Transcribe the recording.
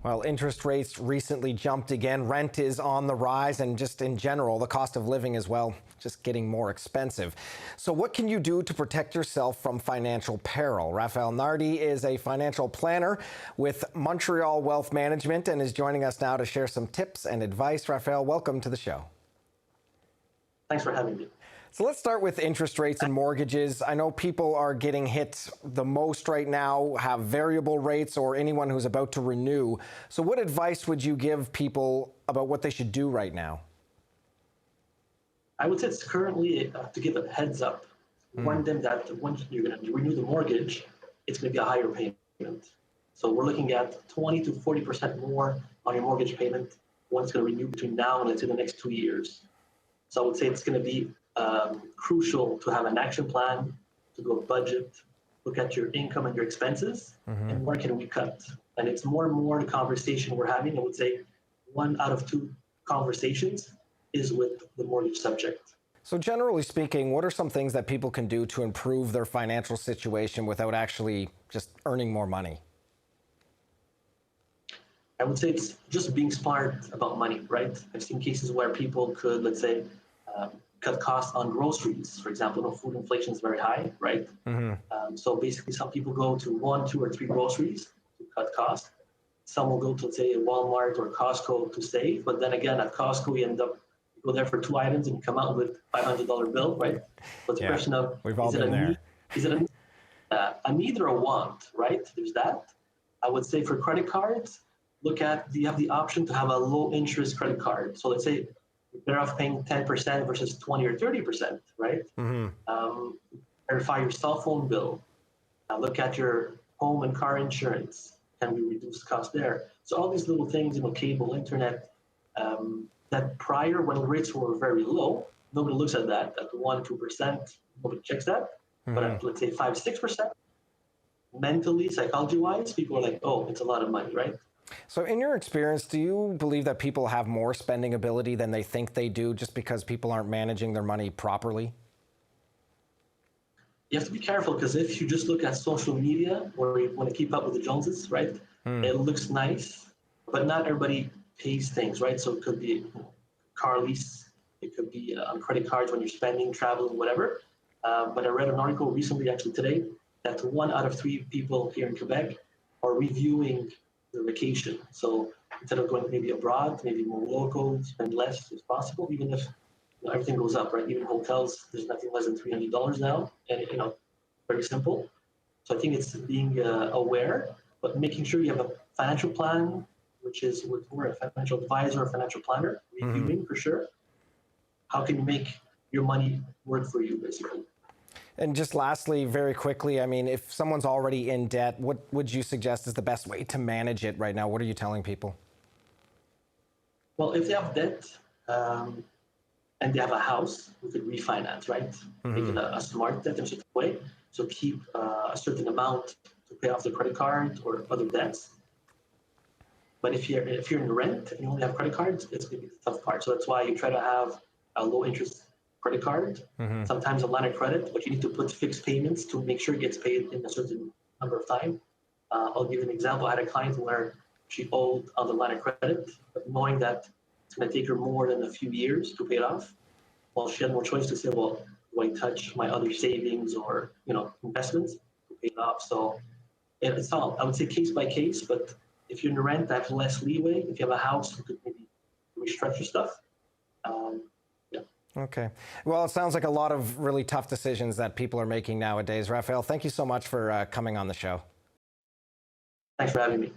Well, interest rates recently jumped again. Rent is on the rise, and just in general, the cost of living as well, just getting more expensive. So what can you do to protect yourself from financial peril? Raphael Nardi is a financial planner with Montreal Wealth Management and is joining us now to share some tips and advice. Raphael, welcome to the show. Thanks for having me. So let's start with interest rates and mortgages. I know people are getting hit the most right now, have variable rates, or anyone who's about to renew. So what advice would you give people about what they should do right now? I would say it's currently to give a heads up. Warn them that when you're going to renew the mortgage, it's going to be a higher payment. So we're looking at 20 to 40% more on your mortgage payment when it's going to renew between now and let's say the next 2 years. So I would say it's going to be crucial to have an action plan, to do a budget, look at your income and your expenses, and where can we cut? And it's more and more the conversation we're having. I would say 1 out of 2 conversations is with the mortgage subject. So generally speaking, what are some things that people can do to improve their financial situation without actually just earning more money? I would say it's just being smart about money, right? I've seen cases where people could, let's say, cut costs on groceries. For example, food inflation is very high, right? So basically, some people go to 1, 2, or 3 groceries to cut costs. Some will go to, let's say, Walmart or Costco to save. But then again, at Costco, you go there for 2 items and you come out with $500 bill, right? But the question of, we've all been there. Is it a need or a want, right? There's that. I would say for credit cards, look at, do you have the option to have a low interest credit card? So let's say you're better off paying 10% versus 20 or 30%, right? Verify your cell phone bill. Look at your home and car insurance. Can we reduce cost there? So all these little things, cable, internet, that prior when rates were very low, nobody looks at that. At 1, 2%, nobody checks that. But at, let's say, 5, 6%, mentally, psychology-wise, people are like, oh, it's a lot of money, right? So in your experience, do you believe that people have more spending ability than they think they do just because people aren't managing their money properly? You have to be careful because if you just look at social media where you want to keep up with the Joneses, right? It looks nice, but not everybody pays things, right? So it could be car lease, it could be on credit cards when you're spending, traveling, whatever. But I read an article recently, actually today, that 1 out of 3 people here in Quebec are reviewing their vacation. So instead of going maybe abroad, maybe more local, spend less if possible, even if everything goes up, right? Even hotels, there's nothing less than $300 now, and very simple. So I think it's being aware, but making sure you have a financial plan, which is with a financial advisor or financial planner, reviewing for sure. How can you make your money work for you, basically? And just lastly, very quickly, I mean, if someone's already in debt, what would you suggest is the best way to manage it right now? What are you telling people? Well, if they have debt and they have a house, we could refinance, right? Make it a smart debt in a certain way. So keep a certain amount to pay off the credit card or other debts. But if you're in rent and you only have credit cards, it's going to be the tough part. So that's why you try to have a low interest credit card, sometimes a line of credit, but you need to put fixed payments to make sure it gets paid in a certain number of time. I'll give you an example. I had a client where she owed on the line of credit, but knowing that it's going to take her more than a few years to pay it off, well, she had no choice to say, well, do I touch my other savings or investments to pay it off? So it's all, I would say, case by case, but if you're in the rent, that's less leeway. If you have a house, you could maybe restructure stuff. Okay. Well, it sounds like a lot of really tough decisions that people are making nowadays. Raphael, thank you so much for coming on the show. Thanks for having me.